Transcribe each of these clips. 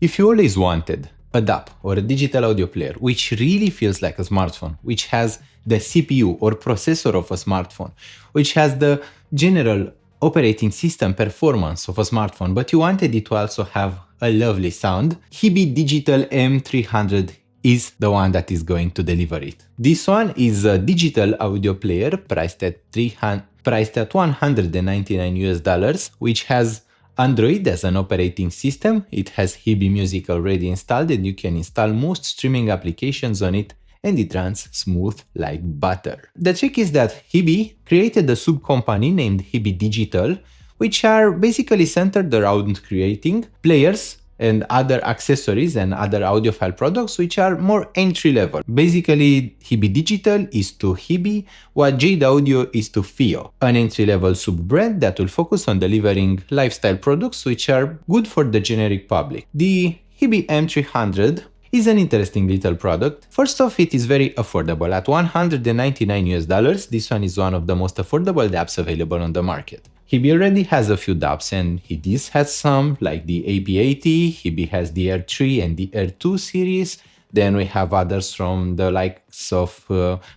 If you always wanted a DAP or a digital audio player which really feels like a smartphone, which has the CPU or processor of a smartphone, which has the general operating system performance of a smartphone, but you wanted it to also have a lovely sound, Hiby Digital M300 is the one that is going to deliver it. This one is a digital audio player priced at $199, which has Android as an operating system. It has Hiby Music already installed and you can install most streaming applications on it, and it runs smooth like butter. The trick is that Hiby created a sub-company named Hiby Digital, which are basically centered around creating players and other accessories and other audiophile products which are more entry level. Basically, Hiby Digital is to Hiby what Jade Audio is to Fio, an entry level sub-brand that will focus on delivering lifestyle products which are good for the generic public. The Hiby M300 is an interesting little product. First off, it is very affordable. At $199, this one is one of the most affordable DAPs available on the market. Hiby already has a few DAPs and this has some, like the AB80, Hiby has the Air 3 and the Air 2 series. Then we have others from the likes of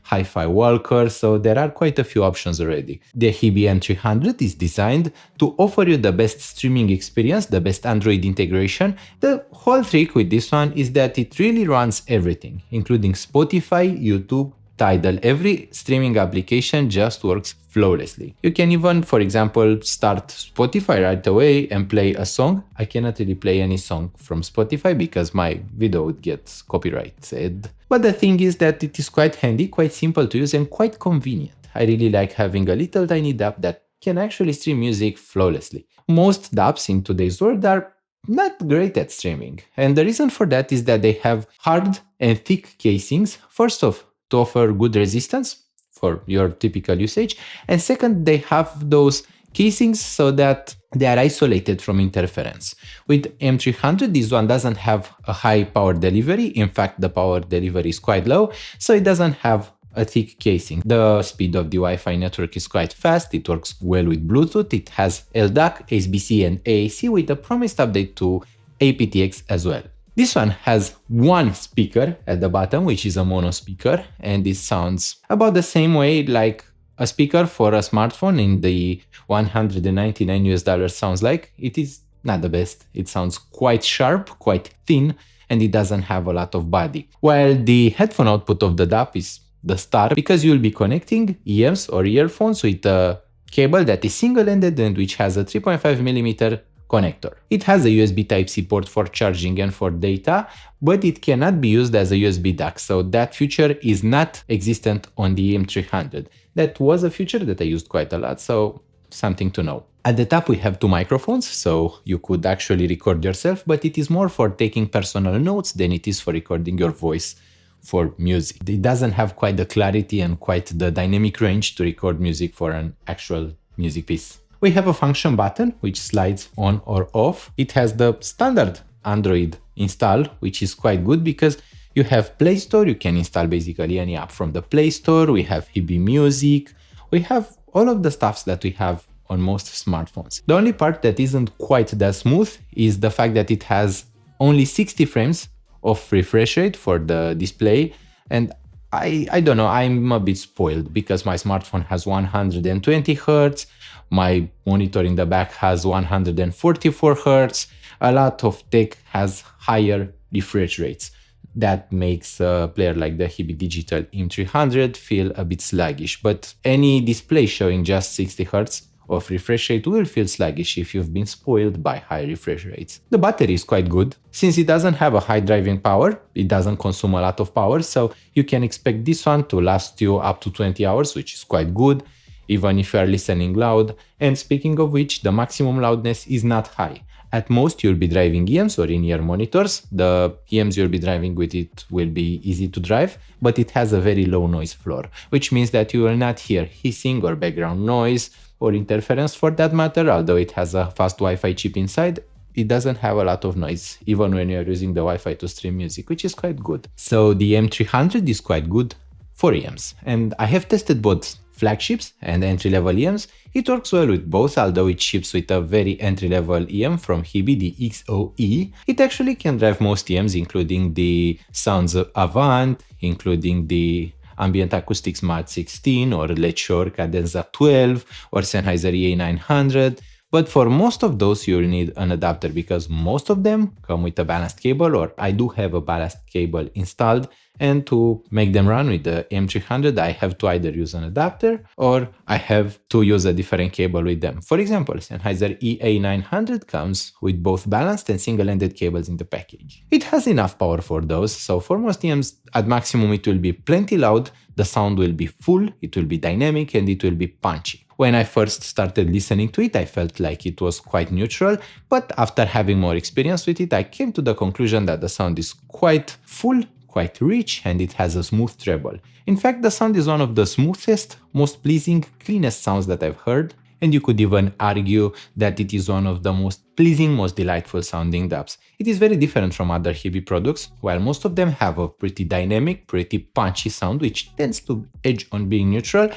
Hi-Fi Walker, so there are quite a few options already. The Hiby M300 is designed to offer you the best streaming experience, the best Android integration. The whole trick with this one is that it really runs everything, including Spotify, YouTube, Tidal. Every streaming application just works flawlessly. You can even, for example, start Spotify right away and play a song. I cannot really play any song from Spotify because my video would get copyrighted. But the thing is that it is quite handy, quite simple to use and quite convenient. I really like having a little tiny DAP that can actually stream music flawlessly. Most DAPs in today's world are not great at streaming. And the reason for that is that they have hard and thick casings. First off, to offer good resistance for your typical usage. And second, they have those casings so that they are isolated from interference. With M300, this one doesn't have a high power delivery. In fact, the power delivery is quite low, so it doesn't have a thick casing. The speed of the Wi-Fi network is quite fast. It works well with Bluetooth. It has LDAC, SBC, and AAC with a promised update to aptX as well. This one has one speaker at the bottom, which is a mono speaker, and it sounds about the same way like a speaker for a smartphone in the $199 sounds like. It is not the best. It sounds quite sharp, quite thin, and it doesn't have a lot of body. While the headphone output of the DAP is the star because you'll be connecting EMs or earphones with a cable that is single-ended and which has a 3.5mm connector. It has a USB Type-C port for charging and for data, but it cannot be used as a USB DAC, so that feature is not existent on the M300. That was a feature that I used quite a lot, so something to know. At the top we have two microphones, so you could actually record yourself, but it is more for taking personal notes than it is for recording your voice for music. It doesn't have quite the clarity and quite the dynamic range to record music for an actual music piece. We have a function button which slides on or off. It has the standard Android install, which is quite good because you have Play Store, you can install basically any app from the Play Store. We have Hiby Music, we have all of the stuffs that we have on most smartphones. The only part that isn't quite that smooth is the fact that it has only 60 frames of refresh rate for the display, and I don't know, I'm a bit spoiled because my smartphone has 120 Hz, my monitor in the back has 144 Hz, a lot of tech has higher refresh rates. That makes a player like the Hiby Digital M300 feel a bit sluggish, but any display showing just 60 Hz of refresh rate will feel sluggish if you've been spoiled by high refresh rates. The battery is quite good. Since it doesn't have a high driving power, it doesn't consume a lot of power, so you can expect this one to last you up to 20 hours, which is quite good, even if you are listening loud. And speaking of which, the maximum loudness is not high. At most, you'll be driving EMs or in-ear monitors. The EMs you'll be driving with it will be easy to drive, but it has a very low noise floor, which means that you will not hear hissing or background noise or interference for that matter. Although it has a fast Wi-Fi chip inside, it doesn't have a lot of noise, even when you're using the Wi-Fi to stream music, which is quite good. So the M300 is quite good for EMs. And I have tested both flagships and entry-level EMs, it works well with both, although it ships with a very entry-level EM from Hiby, the XOE. It actually can drive most EMs, including the Sounds Avant, including the Ambient Acoustic Smart 16 or Lecture Cadenza 12 or Sennheiser EA900. But for most of those, you'll need an adapter because most of them come with a balanced cable, or I do have a balanced cable installed. And to make them run with the M300, I have to either use an adapter or I have to use a different cable with them. For example, Sennheiser EA900 comes with both balanced and single-ended cables in the package. It has enough power for those, so for most EMs, at maximum it will be plenty loud, the sound will be full, it will be dynamic, and it will be punchy. When I first started listening to it, I felt like it was quite neutral, but after having more experience with it, I came to the conclusion that the sound is quite full, quite rich, and it has a smooth treble. In fact, the sound is one of the smoothest, most pleasing, cleanest sounds that I've heard, and you could even argue that it is one of the most pleasing, most delightful sounding dubs. It is very different from other Hiby products. While most of them have a pretty dynamic, pretty punchy sound, which tends to edge on being neutral,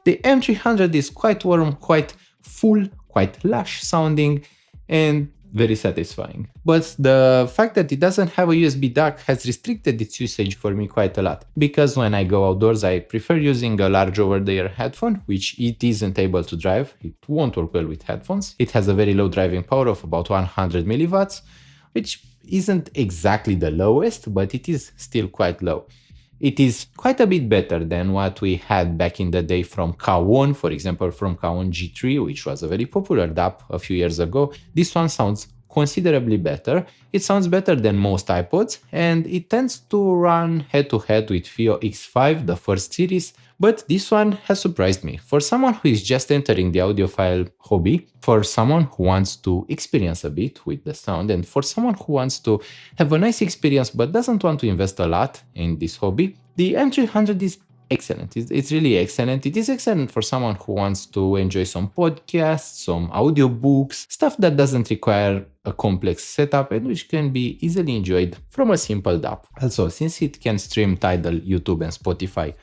the M300 is quite warm, quite full, quite lush sounding, and very satisfying. But the fact that it doesn't have a USB dock has restricted its usage for me quite a lot, because when I go outdoors I prefer using a large over-the-ear headphone, which it isn't able to drive. It won't work well with headphones. It has a very low driving power of about 100 milliwatts, which isn't exactly the lowest, but it is still quite low. It is quite a bit better than what we had back in the day from Kawon, for example, from Kawon G3, which was a very popular DAP a few years ago. This one sounds considerably better. It sounds better than most iPods, and it tends to run head-to-head with Fio X5, the first series, but this one has surprised me. For someone who is just entering the audiophile hobby, for someone who wants to experience a bit with the sound, and for someone who wants to have a nice experience but doesn't want to invest a lot in this hobby, the M300 is excellent. It's really excellent. It is excellent for someone who wants to enjoy some podcasts, some audiobooks, stuff that doesn't require a complex setup and which can be easily enjoyed from a simple DAP. Also, since it can stream Tidal, YouTube, and Spotify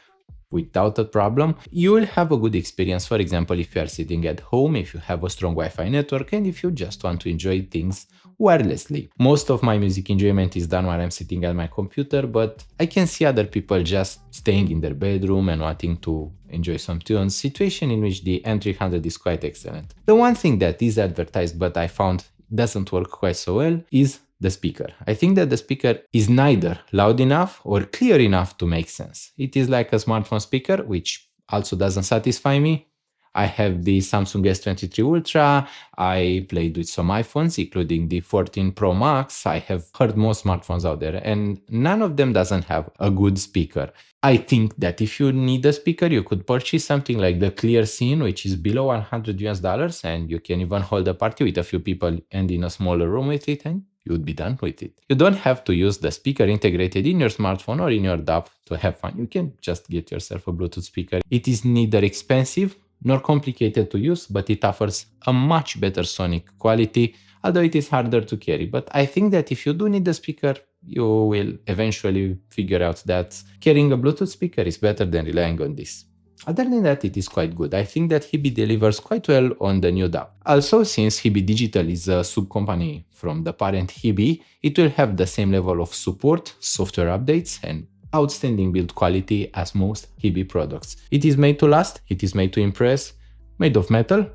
without a problem, you will have a good experience. For example, if you are sitting at home, if you have a strong Wi-Fi network, and if you just want to enjoy things wirelessly. Most of my music enjoyment is done while I'm sitting at my computer, but I can see other people just staying in their bedroom and wanting to enjoy some tunes, situation in which the M300 is quite excellent. The one thing that is advertised but I found doesn't work quite so well is the speaker. I think that the speaker is neither loud enough or clear enough to make sense. It is like a smartphone speaker, which also doesn't satisfy me. I have the Samsung S23 Ultra, I played with some iPhones, including the 14 Pro Max. I have heard most smartphones out there, and none of them doesn't have a good speaker. I think that if you need a speaker, you could purchase something like the Clear Scene, which is below $100, and you can even hold a party with a few people and in a smaller room with it, and you would be done with it. You don't have to use the speaker integrated in your smartphone or in your DAP to have fun. You can just get yourself a Bluetooth speaker. It is neither expensive nor complicated to use, but it offers a much better sonic quality, although it is harder to carry. But I think that if you do need a speaker, you will eventually figure out that carrying a Bluetooth speaker is better than relying on this. Other than that, it is quite good. I think that Hiby delivers quite well on the new DAP. Also, since Hiby Digital is a sub-company from the parent Hiby, it will have the same level of support, software updates, and outstanding build quality as most Hiby products. It is made to last, it is made to impress, made of metal.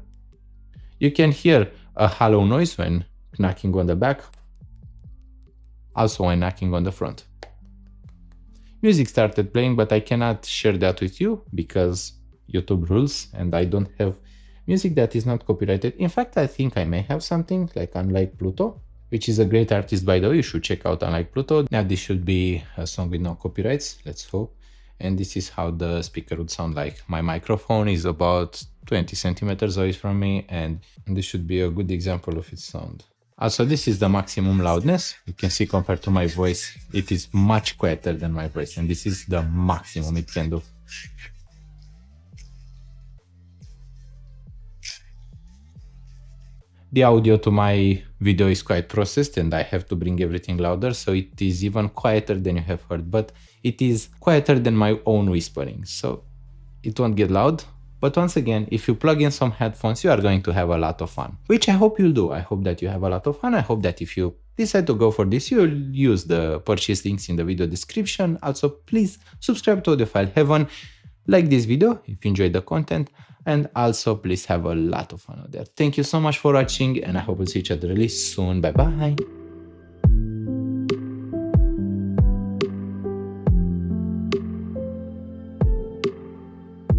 You can hear a hollow noise when knocking on the back, also when knocking on the front. Music started playing, but I cannot share that with you because YouTube rules and I don't have music that is not copyrighted. In fact, I think I may have something like Unlike Pluto, which is a great artist, by the way. You should check out Unlike Pluto. Now this should be a song with no copyrights, let's hope. And this is how the speaker would sound like. My microphone is about 20 centimeters away from me, and this should be a good example of its sound. Also, this is the maximum loudness. You can see compared to my voice, it is much quieter than my voice, and this is the maximum it can do. The audio to my video is quite processed and I have to bring everything louder, so it is even quieter than you have heard, but it is quieter than my own whispering, so it won't get loud, But once again, if you plug in some headphones, you are going to have a lot of fun, which I hope you'll do. I hope that you have a lot of fun. I hope that if you decide to go for this, you'll use the purchase links in the video description. Also, please subscribe to Audiophile Heaven, like this video if you enjoyed the content, and also please have a lot of fun out there. Thank you so much for watching, and I hope we'll see each other really soon. Bye bye.